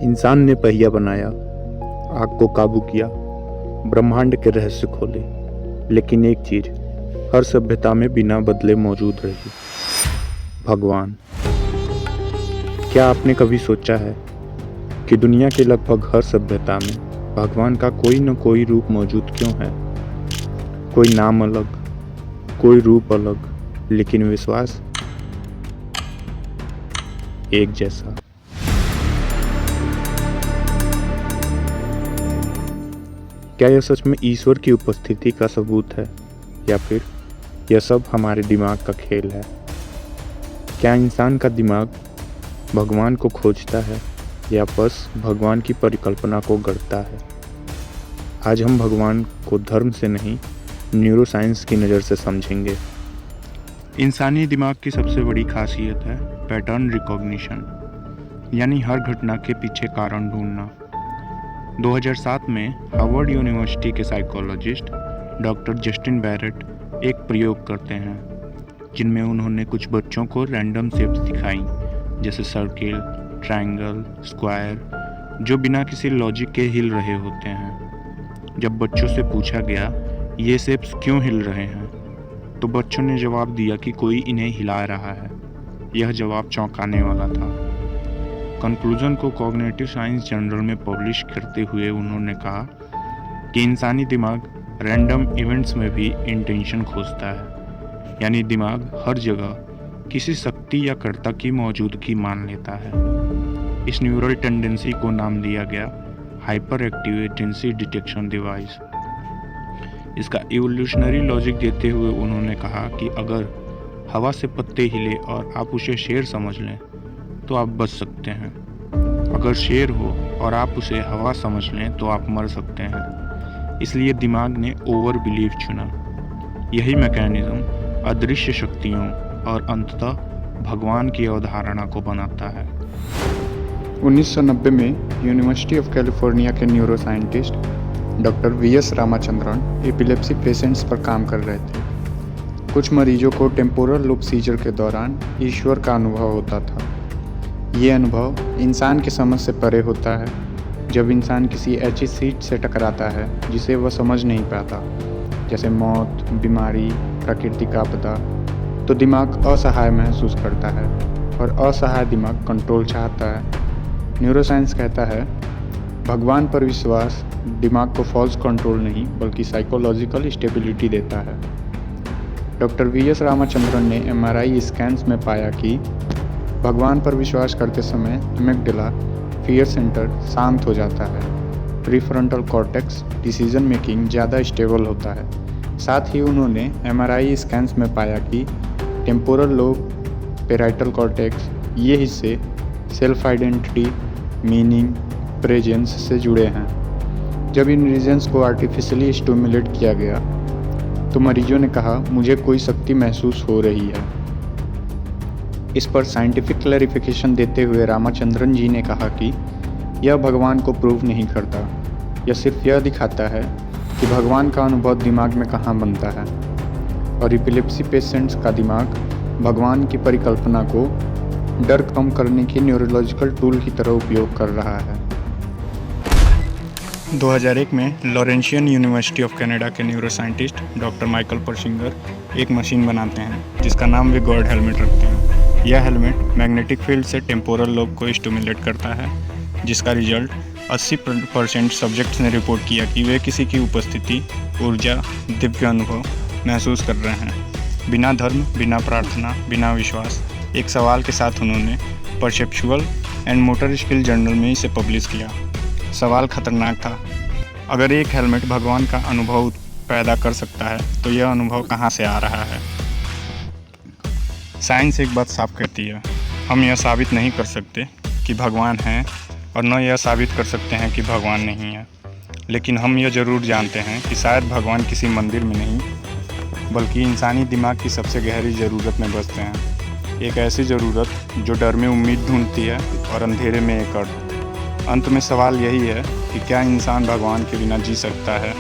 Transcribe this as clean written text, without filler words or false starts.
इंसान ने पहिया बनाया, आग को काबू किया, ब्रह्मांड के रहस्य खोले, लेकिन एक चीज हर सभ्यता में बिना बदले मौजूद रही, भगवान। क्या आपने कभी सोचा है कि दुनिया के लगभग हर सभ्यता में भगवान का कोई न कोई रूप मौजूद क्यों है? कोई नाम अलग, कोई रूप अलग, लेकिन विश्वास एक जैसा। क्या यह सच में ईश्वर की उपस्थिति का सबूत है, या फिर यह सब हमारे दिमाग का खेल है? क्या इंसान का दिमाग भगवान को खोजता है या बस भगवान की परिकल्पना को गढ़ता है? आज हम भगवान को धर्म से नहीं, न्यूरोसाइंस की नज़र से समझेंगे। इंसानी दिमाग की सबसे बड़ी खासियत है पैटर्न रिकॉग्निशन, यानी हर घटना के पीछे कारण ढूंढना। 2007 में हार्वर्ड यूनिवर्सिटी के साइकोलॉजिस्ट डॉक्टर जस्टिन बैरेट एक प्रयोग करते हैं, जिनमें उन्होंने कुछ बच्चों को रैंडम शेप्स दिखाई, जैसे सर्किल, ट्रायंगल, स्क्वायर, जो बिना किसी लॉजिक के हिल रहे होते हैं। जब बच्चों से पूछा गया ये शेप्स क्यों हिल रहे हैं, तो बच्चों ने जवाब दिया कि कोई इन्हें हिला रहा है। यह जवाब चौंकाने वाला था। कंक्लूजन को कॉग्निटिव साइंस जर्नल में पब्लिश करते हुए उन्होंने कहा कि इंसानी दिमाग रैंडम इवेंट्स में भी इंटेंशन खोजता है, यानी दिमाग हर जगह किसी शक्ति या कर्ता की मौजूदगी मान लेता है। इस न्यूरल टेंडेंसी को नाम दिया गया hyper active agency detection device. इसका इवोल्यूशनरी लॉजिक देते हुए उन्होंने कहा कि अगर हवा से पत्ते हिले और आप उसे शेर समझ लें तो आप बच सकते हैं। अगर शेर हो और आप उसे हवा समझ लें तो आप मर सकते हैं। इसलिए दिमाग ने ओवर बिलीव चुना। यही मैकेनिज्म अदृश्य शक्तियों और अंततः भगवान की अवधारणा को बनाता है। 1990 में यूनिवर्सिटी ऑफ कैलिफोर्निया के neuroscientist doctor V S Ramachandran epilepsy patients पर काम कर रहे थे। कुछ मरीजों को टेम्पोरल लोब सीजर के दौरान ईश्वर का अनुभव होता था। ये अनुभव इंसान की समझ से परे होता है। जब इंसान किसी ऐसी चीज से टकराता है जिसे वह समझ नहीं पाता, जैसे मौत, बीमारी, प्राकृतिक आपदा, तो दिमाग असहाय महसूस करता है और असहाय दिमाग कंट्रोल चाहता है। न्यूरोसाइंस कहता है भगवान पर विश्वास दिमाग को फॉल्स कंट्रोल नहीं बल्कि साइकोलॉजिकल स्टेबिलिटी देता है। डॉक्टर वीएस रामाचंद्रन ने एमआरआई स्कैन्स में पाया कि भगवान पर विश्वास करते समय एमिगडाला फियर सेंटर शांत हो जाता है, प्रीफ्रंटल कॉर्टेक्स डिसीजन मेकिंग ज़्यादा स्टेबल होता है। साथ ही उन्होंने एमआरआई स्कैन्स में पाया कि टेम्पोरल लोब, पेराइटल कॉर्टेक्स, ये हिस्से सेल्फ आइडेंटिटी, मीनिंग, प्रेजेंस से जुड़े हैं। जब इन रीजन्स को आर्टिफिशियली स्टिमुलेट किया गया तो मरीजों ने कहा मुझे कोई शक्ति महसूस हो रही है। इस पर साइंटिफिक क्लैरिफिकेशन देते हुए रामाचंद्रन जी ने कहा कि यह भगवान को प्रूव नहीं करता, यह सिर्फ यह दिखाता है कि भगवान का अनुभव दिमाग में कहाँ बनता है, और एपिलेप्सी पेशेंट्स का दिमाग भगवान की परिकल्पना को डर कम करने के न्यूरोलॉजिकल टूल की तरह उपयोग कर रहा है। 2001 में लॉरेंशियन यूनिवर्सिटी ऑफ कनाडा के न्यूरोसाइंटिस्ट डॉक्टर माइकल परसिंगर एक मशीन बनाते हैं जिसका नाम वे गॉड हेलमेट रखते हैं। यह हेलमेट मैग्नेटिक फील्ड से टेम्पोरल लोब को स्टिमुलेट करता है, जिसका रिजल्ट 80% सब्जेक्ट्स ने रिपोर्ट किया कि वे किसी की उपस्थिति, ऊर्जा, दिव्य अनुभव महसूस कर रहे हैं। बिना धर्म, बिना प्रार्थना, बिना विश्वास, एक सवाल के साथ उन्होंने perceptual and motor skill journal में इसे पब्लिश किया। सवाल खतरनाक था। अगर एक हेलमेट भगवान का अनुभव पैदा कर सकता है तो यह अनुभव कहाँ से आ रहा है? साइंस एक बात साफ कहती है, हम यह साबित नहीं कर सकते कि भगवान हैं और न यह साबित कर सकते हैं कि भगवान नहीं है, लेकिन हम यह ज़रूर जानते हैं कि शायद भगवान किसी मंदिर में नहीं बल्कि इंसानी दिमाग की सबसे गहरी ज़रूरत में बसते हैं। एक ऐसी ज़रूरत जो डर में उम्मीद ढूंढती है और अंधेरे में एक अर्थ। अंत में सवाल यही है कि क्या इंसान भगवान के बिना जी सकता है?